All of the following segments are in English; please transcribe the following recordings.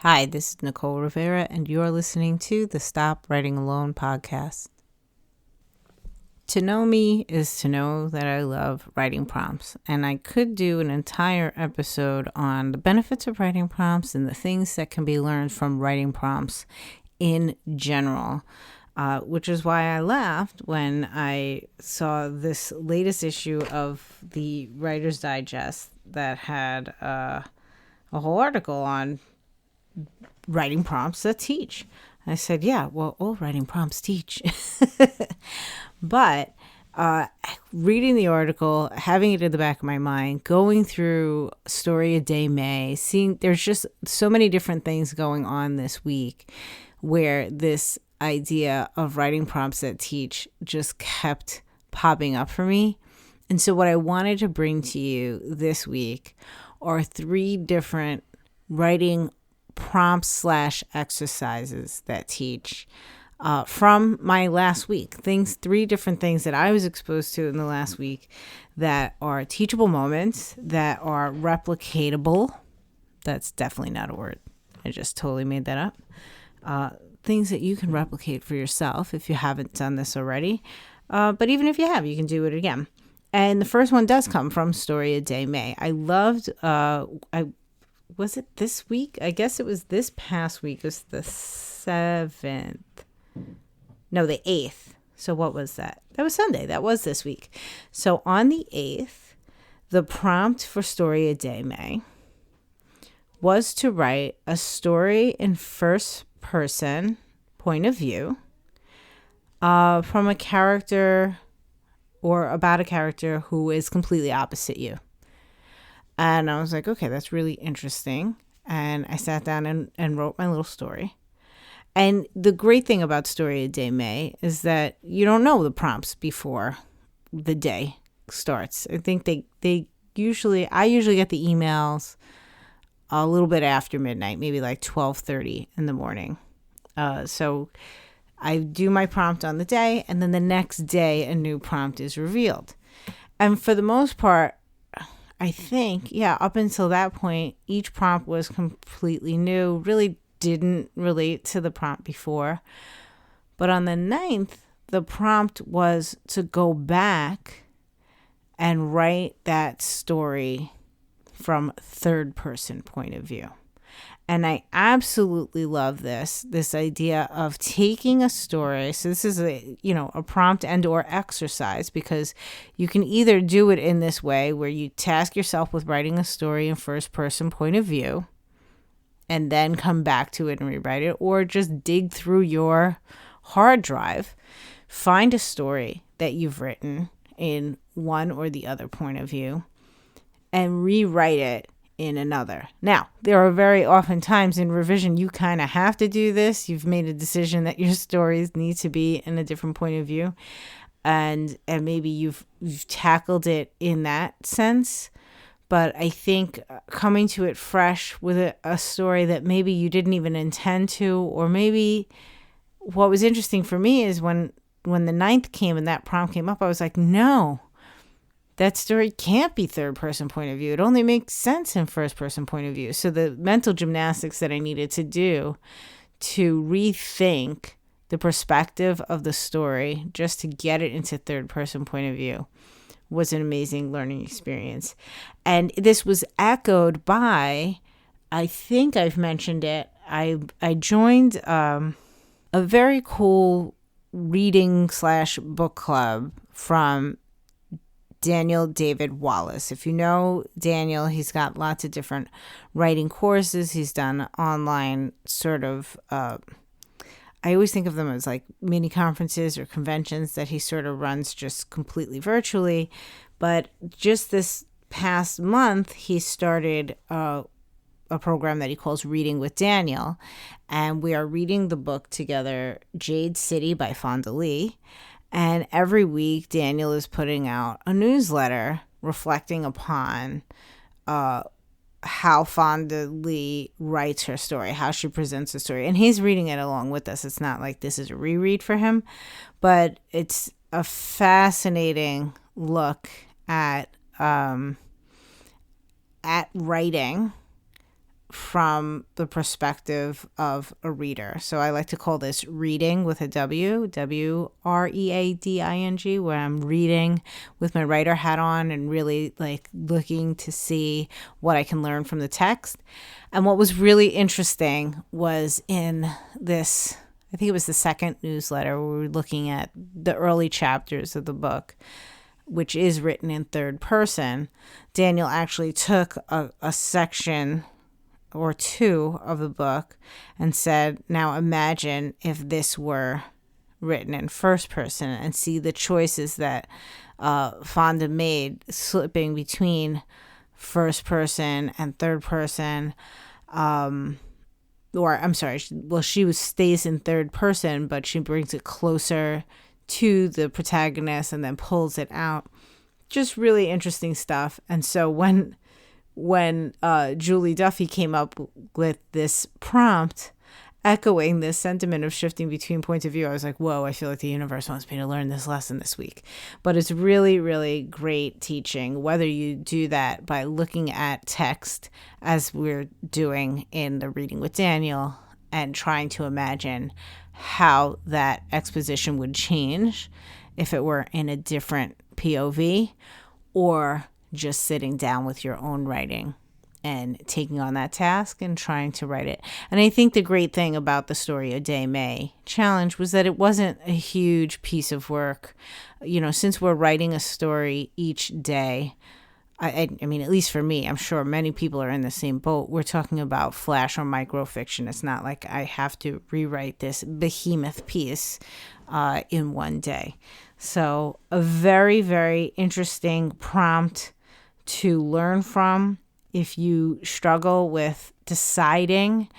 Hi, this is Nicole Rivera, and you're listening to the Stop Writing Alone podcast. To know me is to know that I love writing prompts, and I could do an entire episode on the benefits of writing prompts and the things that can be learned from writing prompts in general, which is why I laughed when I saw this latest issue of the Writer's Digest that had a whole article on writing prompts that teach. I said, yeah, well, all writing prompts teach. But reading the article, having it in the back of my mind, going through Story a Day May, seeing there's just so many different things going on this week where this idea of writing prompts that teach just kept popping up for me. And so what I wanted to bring to you this week are 3 different writing prompts / exercises that teach from my last week. 3 different things that I was exposed to in the last week that are teachable moments, that are replicatable. That's definitely not a word. I just totally made that up. Things that you can replicate for yourself if you haven't done this already. But even if you have, you can do it again. And the first one does come from Story a Day May. I loved, was it this week? I guess it was this past week. It was the 7th. No, the 8th. So what was that? That was Sunday. That was this week. So on the 8th, the prompt for Story a Day May was to write a story in first person point of view from a character or about a character who is completely opposite you. And I was like, okay, that's really interesting. And I sat down and wrote my little story. And the great thing about Story a Day May is that you don't know the prompts before the day starts. I think I usually get the emails a little bit after midnight, maybe like 12:30 in the morning. So I do my prompt on the day, and then the next day a new prompt is revealed. And for the most part, I think, up until that point, each prompt was completely new, really didn't relate to the prompt before. But on the 9th, the prompt was to go back and write that story from third person point of view. And I absolutely love this idea of taking a story. So this is a prompt and or exercise, because you can either do it in this way where you task yourself with writing a story in first person point of view and then come back to it and rewrite it, or just dig through your hard drive, find a story that you've written in one or the other point of view and rewrite it in another. Now, there are very often times in revision you kind of have to do this. You've made a decision that your stories need to be in a different point of view, and maybe you've tackled it in that sense. But I think coming to it fresh with a story that maybe you didn't even intend to, or maybe what was interesting for me is when the 9th came and that prompt came up, I was like, no, that story can't be third person point of view. It only makes sense in first person point of view. So the mental gymnastics that I needed to do to rethink the perspective of the story just to get it into third person point of view was an amazing learning experience. And this was echoed by, I think I've mentioned it, I joined a very cool reading / book club from Daniel David Wallace. If you know Daniel, he's got lots of different writing courses. He's done online sort of, I always think of them as like mini conferences or conventions that he sort of runs just completely virtually. But just this past month, he started a program that he calls Reading with Daniel. And we are reading the book together, Jade City by Fonda Lee. And every week, Daniel is putting out a newsletter reflecting upon how Fonda Lee writes her story, how she presents the story. And he's reading it along with us. It's not like this is a reread for him, but it's a fascinating look at writing from the perspective of a reader. So I like to call this reading with a W-R-E-A-D-I-N-G, where I'm reading with my writer hat on and really like looking to see what I can learn from the text. And what was really interesting was in this, I think it was the second newsletter, where we were looking at the early chapters of the book, which is written in third person. Daniel actually took a section or two of the book and said, now imagine if this were written in first person, and see the choices that Fonda made, slipping between first person and third person. She stays in third person, but she brings it closer to the protagonist and then pulls it out. Just really interesting stuff. And so when Julie Duffy came up with this prompt echoing this sentiment of shifting between points of view, I was like, whoa, I feel like the universe wants me to learn this lesson this week. But it's really, really great teaching, whether you do that by looking at text, as we're doing in the Reading with Daniel, and trying to imagine how that exposition would change if it were in a different POV, or just sitting down with your own writing and taking on that task and trying to write it. And I think the great thing about the Story a Day May challenge was that it wasn't a huge piece of work. You know, since we're writing a story each day, I mean, at least for me, I'm sure many people are in the same boat. We're talking about flash or microfiction. It's not like I have to rewrite this behemoth piece in one day. So a very, very interesting prompt to learn from. If you struggle with deciding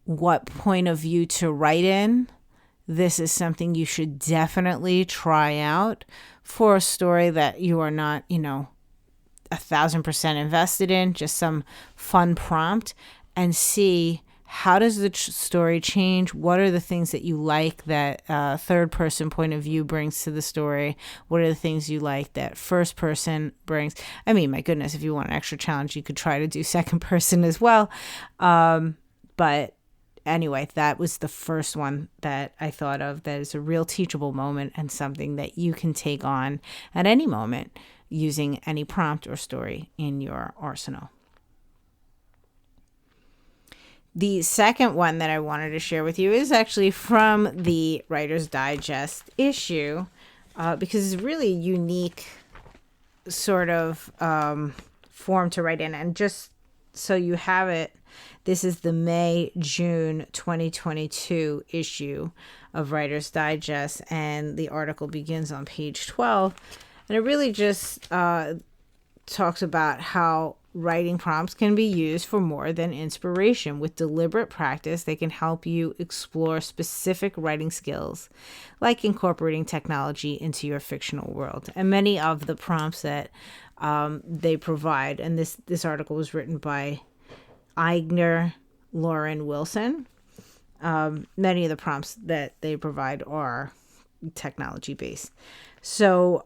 what point of view to write in, this is something you should definitely try out for a story that you are not, 1,000% invested in, just some fun prompt, and see how does the story change? What are the things that you like that third person point of view brings to the story? What are the things you like that first person brings? I mean, my goodness, if you want an extra challenge, you could try to do second person as well. But anyway, that was the first one that I thought of that is a real teachable moment, and something that you can take on at any moment using any prompt or story in your arsenal. The second one that I wanted to share with you is actually from the Writer's Digest issue, because it's really unique sort of form to write in. And just so you have it, this is the May-June 2022 issue of Writer's Digest, and the article begins on page 12. And it really just talks about how writing prompts can be used for more than inspiration. With deliberate practice, they can help you explore specific writing skills, like incorporating technology into your fictional world. And many of the prompts that they provide, and this article was written by Eigner Lauren Wilson, many of the prompts that they provide are technology based. So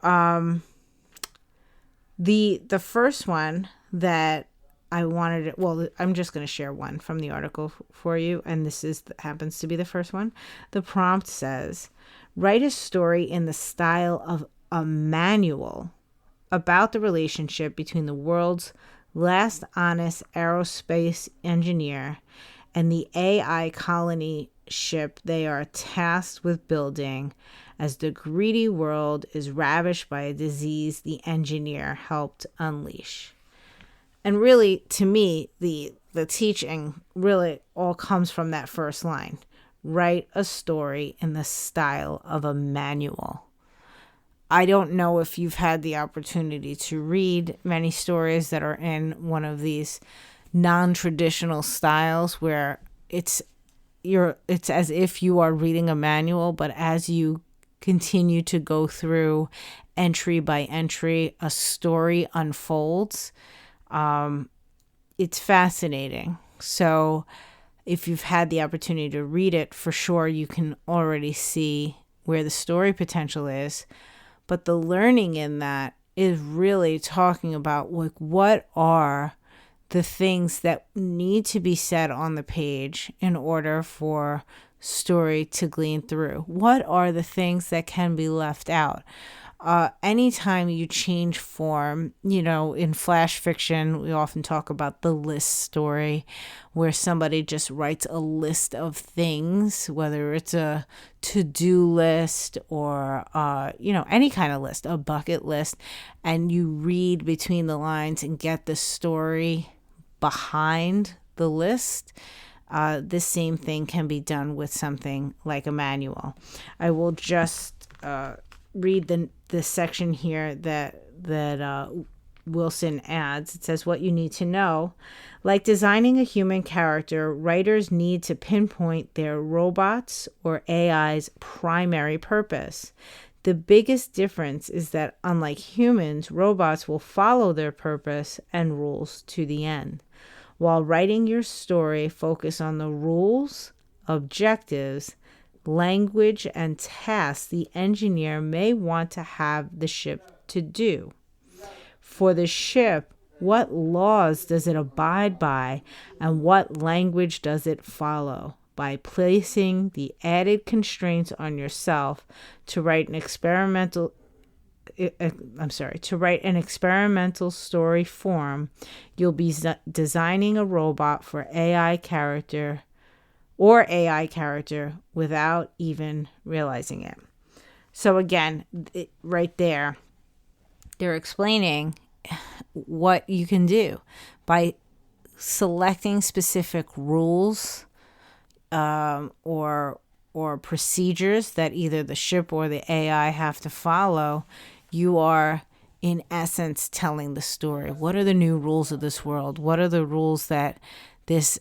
the first one that I wanted, I'm just going to share one from the article for you, and this happens to be the first one. The prompt says, write a story in the style of a manual about the relationship between the world's last honest aerospace engineer and the AI colony ship they are tasked with building, as the greedy world is ravished by a disease the engineer helped unleash. And really, to me, the teaching really all comes from that first line. Write a story in the style of a manual. I don't know if you've had the opportunity to read many stories that are in one of these non-traditional styles where it's as if you are reading a manual, but as you continue to go through entry by entry, a story unfolds. It's fascinating. So if you've had the opportunity to read it, for sure you can already see where the story potential is. But the learning in that is really talking about, like, what are the things that need to be said on the page in order for story to glean through? What are the things that can be left out? Anytime you change form, in flash fiction, we often talk about the list story, where somebody just writes a list of things, whether it's a to-do list or, any kind of list, a bucket list, and you read between the lines and get the story behind the list. The same thing can be done with something like a manual. I will just read the section here that Wilson adds. It says, what you need to know. Like designing a human character, writers need to pinpoint their robots or AI's primary purpose. The biggest difference is that, unlike humans, robots will follow their purpose and rules to the end. While writing your story, focus on the rules, objectives, language, and tasks the engineer may want to have the ship to do. For the ship, what laws does it abide by, and what language does it follow? By placing the added constraints on yourself to write an experimental story form, you'll be designing a robot for AI character without even realizing it. So again, right there, they're explaining what you can do by selecting specific rules or procedures that either the ship or the AI have to follow. You are, in essence, telling the story. What are the new rules of this world? What are the rules that this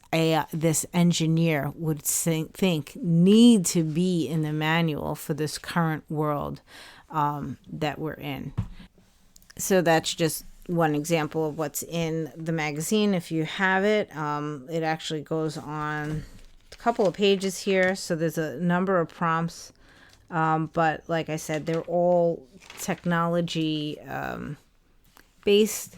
engineer would think need to be in the manual for this current world that we're in? So that's just one example of what's in the magazine. If you have it, it actually goes on a couple of pages here. So there's a number of prompts, but like I said, they're all technology based,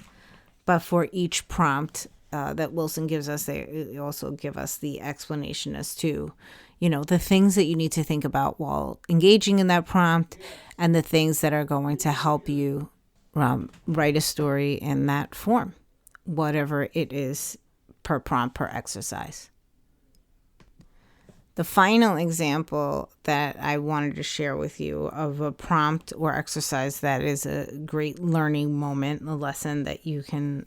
but for each prompt that Wilson gives us, they also give us the explanation as to, the things that you need to think about while engaging in that prompt, and the things that are going to help you write a story in that form, whatever it is per prompt, per exercise. The final example that I wanted to share with you of a prompt or exercise that is a great learning moment, a lesson that you can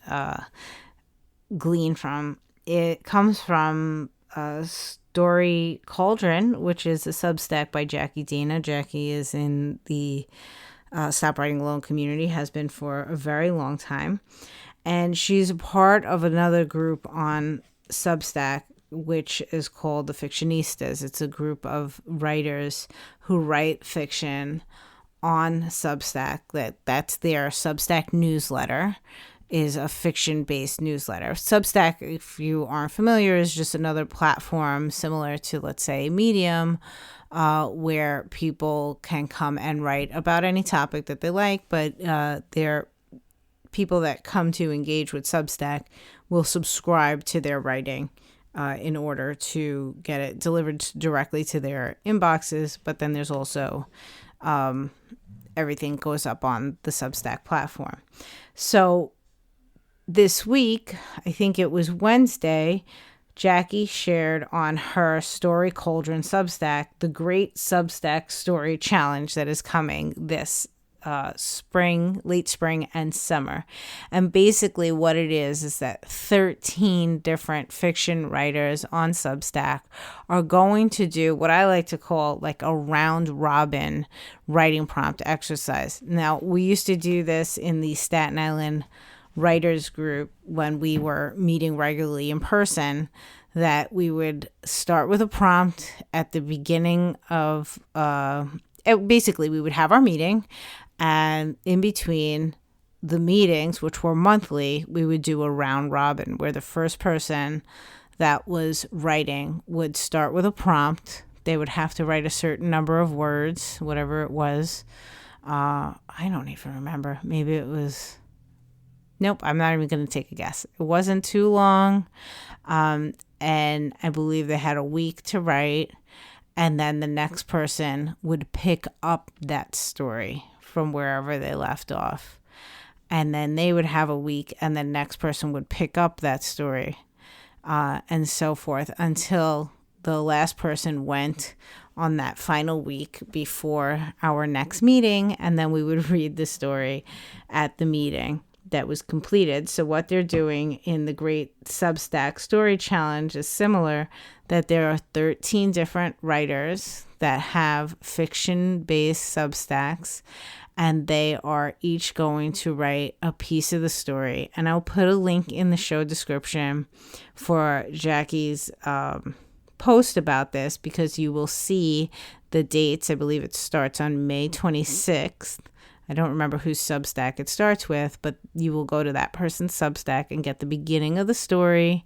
glean from, it comes from Story Cauldron, which is a Substack by Jackie Dana. Jackie is in the Stop Writing Alone community, has been for a very long time. And she's a part of another group on Substack, which is called the Fictionistas. It's a group of writers who write fiction on Substack. That's their Substack newsletter, is a fiction-based newsletter. Substack, if you aren't familiar, is just another platform similar to, let's say, Medium, where people can come and write about any topic that they like, but they're people that come to engage with Substack will subscribe to their writing in order to get it delivered directly to their inboxes. But then there's also everything goes up on the Substack platform. So this week, I think it was Wednesday, Jackie shared on her Story Cauldron Substack the Great Substack Story Challenge that is coming this late spring and summer. And basically what it is that 13 different fiction writers on Substack are going to do what I like to call like a round robin writing prompt exercise. Now, we used to do this in the Staten Island writers group when we were meeting regularly in person, that we would start with a prompt at the beginning of basically we would have our meeting, and in between the meetings, which were monthly, we would do a round robin where the first person that was writing would start with a prompt. They would have to write a certain number of words, whatever it was. I don't even remember. Maybe it was Nope, I'm not even going to take a guess. It wasn't too long. And I believe they had a week to write. And then the next person would pick up that story from wherever they left off. And then they would have a week, and the next person would pick up that story, and so forth, until the last person went on that final week before our next meeting, and then we would read the story at the meeting that was completed. So what they're doing in the Great Substack Story Challenge is similar, that there are 13 different writers that have fiction-based Substacks, and they are each going to write a piece of the story. And I'll put a link in the show description for Jackie's post about this, because you will see the dates. I believe it starts on May 26th. I don't remember whose Substack it starts with, but you will go to that person's Substack and get the beginning of the story.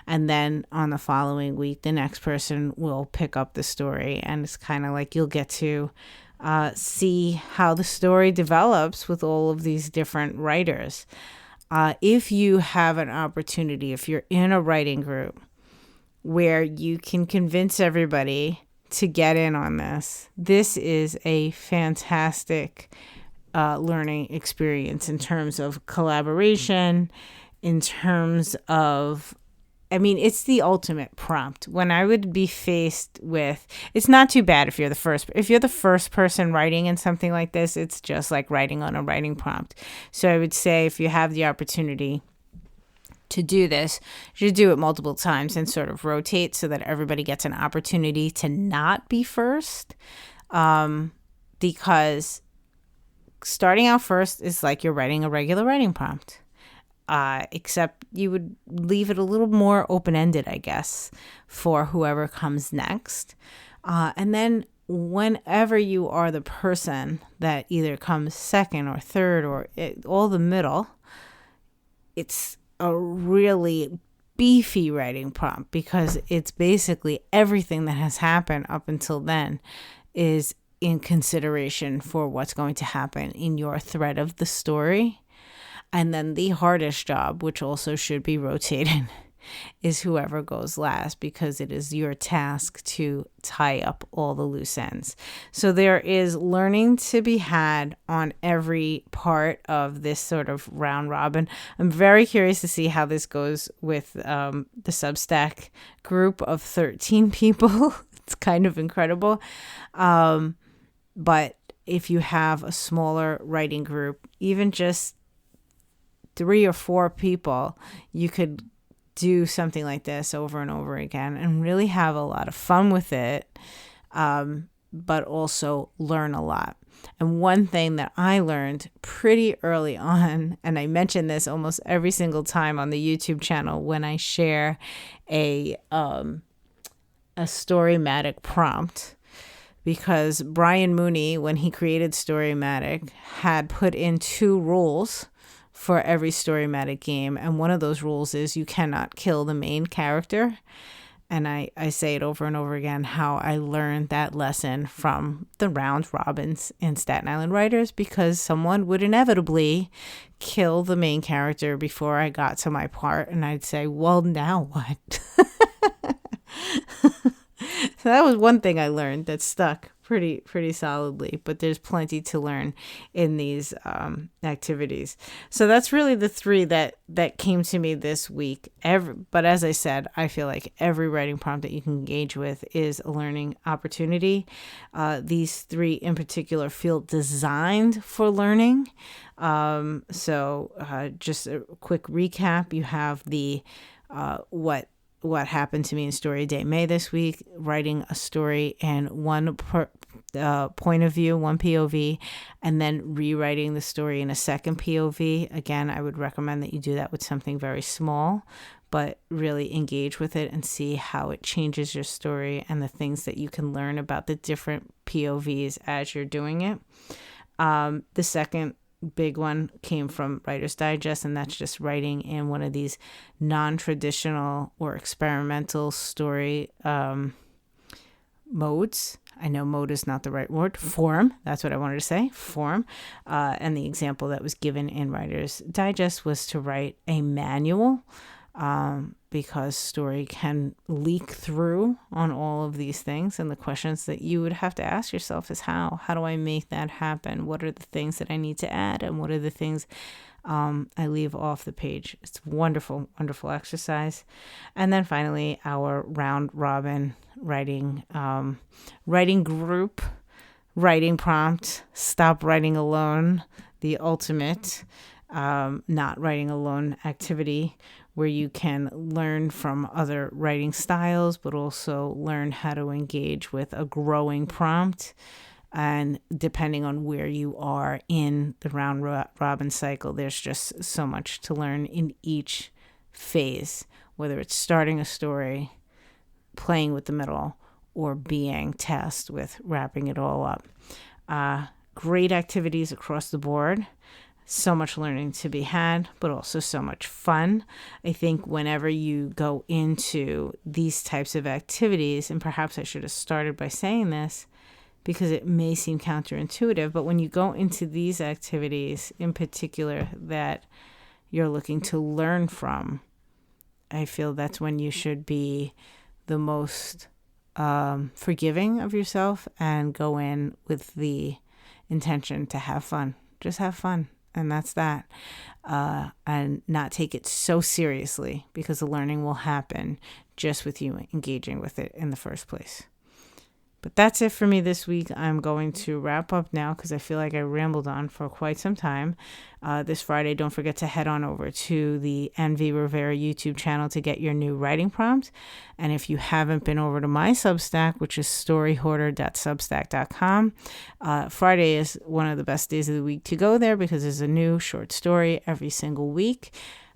And then on the following week, the next person will pick up the story. And it's kind of like you'll get to see how the story develops with all of these different writers. If you have an opportunity, if you're in a writing group where you can convince everybody to get in on this, this is a fantastic learning experience in terms of collaboration, in terms of, I mean, it's the ultimate prompt. When I would be faced with, it's not too bad if you're the first person writing in something like this, it's just like writing on a writing prompt. So I would say, if you have the opportunity to do this, you should do it multiple times and sort of rotate so that everybody gets an opportunity to not be first. Because starting out first is like you're writing a regular writing prompt. Except you would leave it a little more open-ended, I guess, for whoever comes next. And then whenever you are the person that either comes second or third or all the middle, it's a really beefy writing prompt, because it's basically everything that has happened up until then is in consideration for what's going to happen in your thread of the story. And then the hardest job, which also should be rotated, is whoever goes last, because it is your task to tie up all the loose ends. So there is learning to be had on every part of this sort of round robin. I'm very curious to see how this goes with the Substack group of 13 people. It's kind of incredible. But if you have a smaller writing group, even just 3 or 4 people, you could do something like this over and over again and really have a lot of fun with it, but also learn a lot. And one thing that I learned pretty early on, and I mention this almost every single time on the YouTube channel when I share a Storymatic prompt, because Brian Mooney, when he created Storymatic, had put in 2 rules for every Storymatic game. And one of those rules is you cannot kill the main character. And I say it over and over again, how I learned that lesson from the round robins in Staten Island Writers, because someone would inevitably kill the main character before I got to my part. And I'd say, well, now what? So that was one thing I learned that stuck pretty solidly, but there's plenty to learn in these activities. So that's really the 3 that came to me this week. But as I said, I feel like every writing prompt that you can engage with is a learning opportunity. These 3 in particular feel designed for learning. So just a quick recap: you have the what happened to me in Story Day May this week, writing a story in one point of view, one POV, and then rewriting the story in a second POV. Again, I would recommend that you do that with something very small, but really engage with it and see how it changes your story and the things that you can learn about the different POVs as you're doing it. The second big one came from Writer's Digest, and that's just writing in one of these non-traditional or experimental story modes. I know mode is not the right word. Form. That's what I wanted to say. Form. And the example that was given in Writer's Digest was to write a manual, because story can leak through on all of these things. And the questions that you would have to ask yourself is how do I make that happen? What are the things that I need to add? And what are the things I leave off the page? It's wonderful, wonderful exercise. And then finally, our round robin writing group, writing prompt, stop writing alone, the ultimate not writing alone activity, where you can learn from other writing styles, but also learn how to engage with a growing prompt. And depending on where you are in the round robin cycle, there's just so much to learn in each phase, whether it's starting a story, playing with the middle, or being tasked with wrapping it all up. Great activities across the board. So much learning to be had, but also so much fun. I think whenever you go into these types of activities, and perhaps I should have started by saying this because it may seem counterintuitive, but when you go into these activities in particular that you're looking to learn from, I feel that's when you should be the most forgiving of yourself and go in with the intention to have fun. Just have fun. And that's that. And not take it so seriously, because the learning will happen just with you engaging with it in the first place. But that's it for me this week. I'm going to wrap up now because I feel like I rambled on for quite some time. This Friday, don't forget to head on over to the NV Rivera YouTube channel to get your new writing prompt. And if you haven't been over to my Substack, which is storyhoarder.substack.com, Friday is one of the best days of the week to go there because there's a new short story every single week.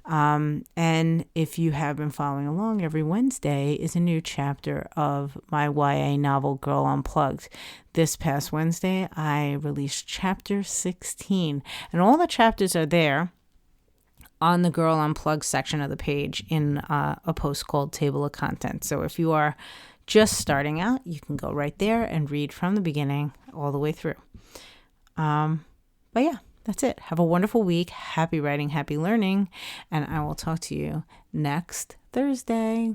And if you have been following along, every Wednesday is a new chapter of my YA novel, Girl Unplugged. This past Wednesday, I released chapter 16, and all the chapters are there on the Girl Unplugged section of the page in a post called Table of Contents. So if you are just starting out, you can go right there and read from the beginning all the way through. But yeah. That's it. Have a wonderful week. Happy writing, happy learning. And I will talk to you next Thursday.